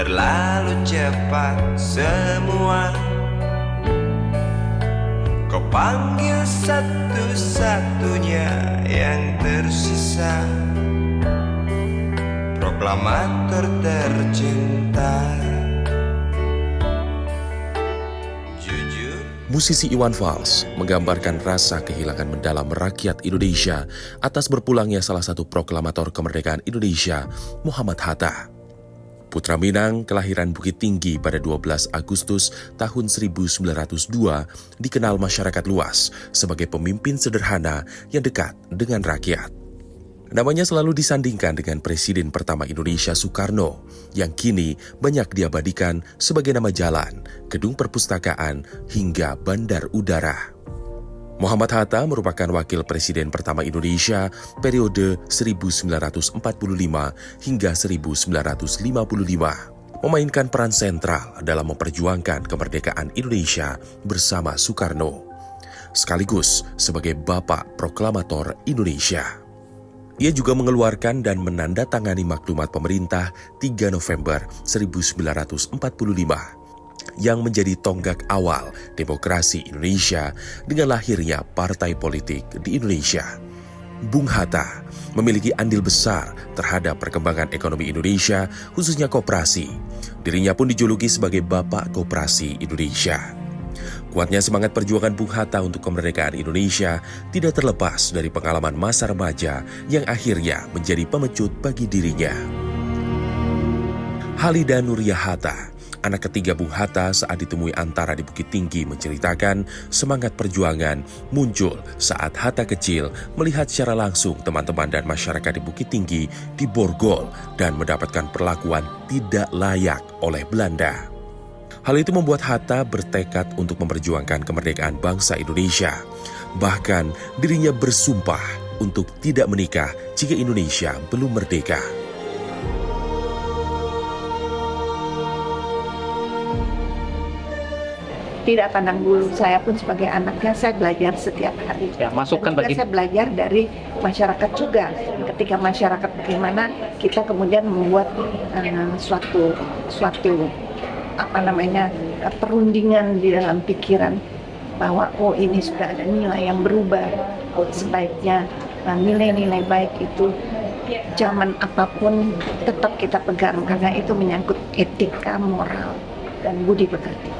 Terlalu cepat semua, kau panggil satu-satunya yang tersisa, proklamator tercinta. Jujur. Musisi Iwan Fals menggambarkan rasa kehilangan mendalam rakyat Indonesia atas berpulangnya salah satu proklamator kemerdekaan Indonesia, Muhammad Hatta. Putra Minang kelahiran Bukit Tinggi pada 12 Agustus tahun 1902 dikenal masyarakat luas sebagai pemimpin sederhana yang dekat dengan rakyat. Namanya selalu disandingkan dengan Presiden pertama Indonesia Soekarno yang kini banyak diabadikan sebagai nama jalan, gedung perpustakaan, hingga bandar udara. Muhammad Hatta merupakan wakil presiden pertama Indonesia periode 1945 hingga 1955, memainkan peran sentral dalam memperjuangkan kemerdekaan Indonesia bersama Soekarno, sekaligus sebagai Bapak Proklamator Indonesia. Ia juga mengeluarkan dan menandatangani maklumat pemerintah 3 November 1945 yang menjadi tonggak awal demokrasi Indonesia dengan lahirnya partai politik di Indonesia. Bung Hatta memiliki andil besar terhadap perkembangan ekonomi Indonesia, khususnya koperasi. Dirinya pun dijuluki sebagai Bapak Koperasi Indonesia. Kuatnya semangat perjuangan Bung Hatta untuk kemerdekaan Indonesia tidak terlepas dari pengalaman masa remaja yang akhirnya menjadi pemecut bagi dirinya. Halida Nuria Hatta, anak ketiga Bung Hatta saat ditemui Antara di Bukit Tinggi, menceritakan semangat perjuangan muncul saat Hatta kecil melihat secara langsung teman-teman dan masyarakat di Bukit Tinggi diborgol dan mendapatkan perlakuan tidak layak oleh Belanda. Hal itu membuat Hatta bertekad untuk memperjuangkan kemerdekaan bangsa Indonesia. Bahkan dirinya bersumpah untuk tidak menikah jika Indonesia belum merdeka. Tidak pandang bulu, saya pun sebagai anaknya saya belajar setiap hari. Ya, masukan bagi saya belajar dari masyarakat juga. Ketika masyarakat bagaimana kita kemudian membuat suatu perundingan di dalam pikiran bahwa ini sudah ada nilai yang berubah. Sebaiknya nilai-nilai baik itu zaman apapun tetap kita pegang karena itu menyangkut etika, moral, dan budi pekerti.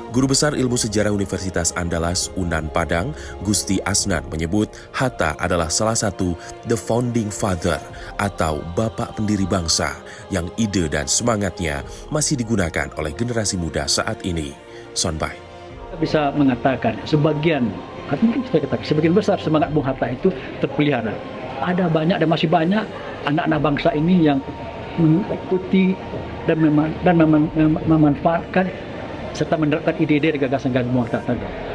Guru Besar Ilmu Sejarah Universitas Andalas Unan Padang, Gusti Asnan, menyebut Hatta adalah salah satu the founding father atau bapak pendiri bangsa yang ide dan semangatnya masih digunakan oleh generasi muda saat ini. Sonbai. Kita bisa mengatakan sebagian besar semangat Bung Hatta itu terpelihara. Ada banyak dan masih banyak anak-anak bangsa ini yang mengikuti dan memanfaatkan serta menerapkan ide-ide dan gagasan-gagasan Bung Hatta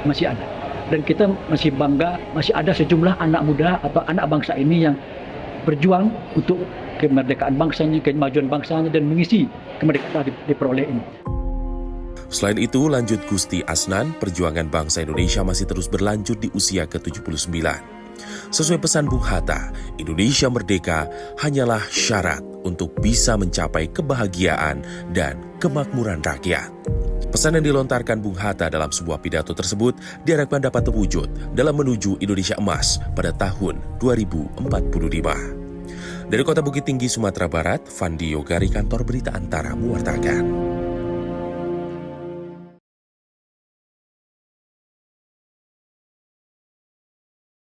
masih ada. Dan kita masih bangga, masih ada sejumlah anak muda atau anak bangsa ini yang berjuang untuk kemerdekaan bangsanya, kemajuan bangsanya, dan mengisi kemerdekaan diperoleh ini. Selain itu, lanjut Gusti Asnan, perjuangan bangsa Indonesia masih terus berlanjut di usia ke-79. Sesuai pesan Bung Hatta, Indonesia merdeka hanyalah syarat untuk bisa mencapai kebahagiaan dan kemakmuran rakyat. Pesan yang dilontarkan Bung Hatta dalam sebuah pidato tersebut diharapkan dapat terwujud dalam menuju Indonesia Emas pada tahun 2045. Dari Kota Bukit Tinggi, Sumatera Barat, Fandi Yogari, Kantor Berita Antara mewartakan.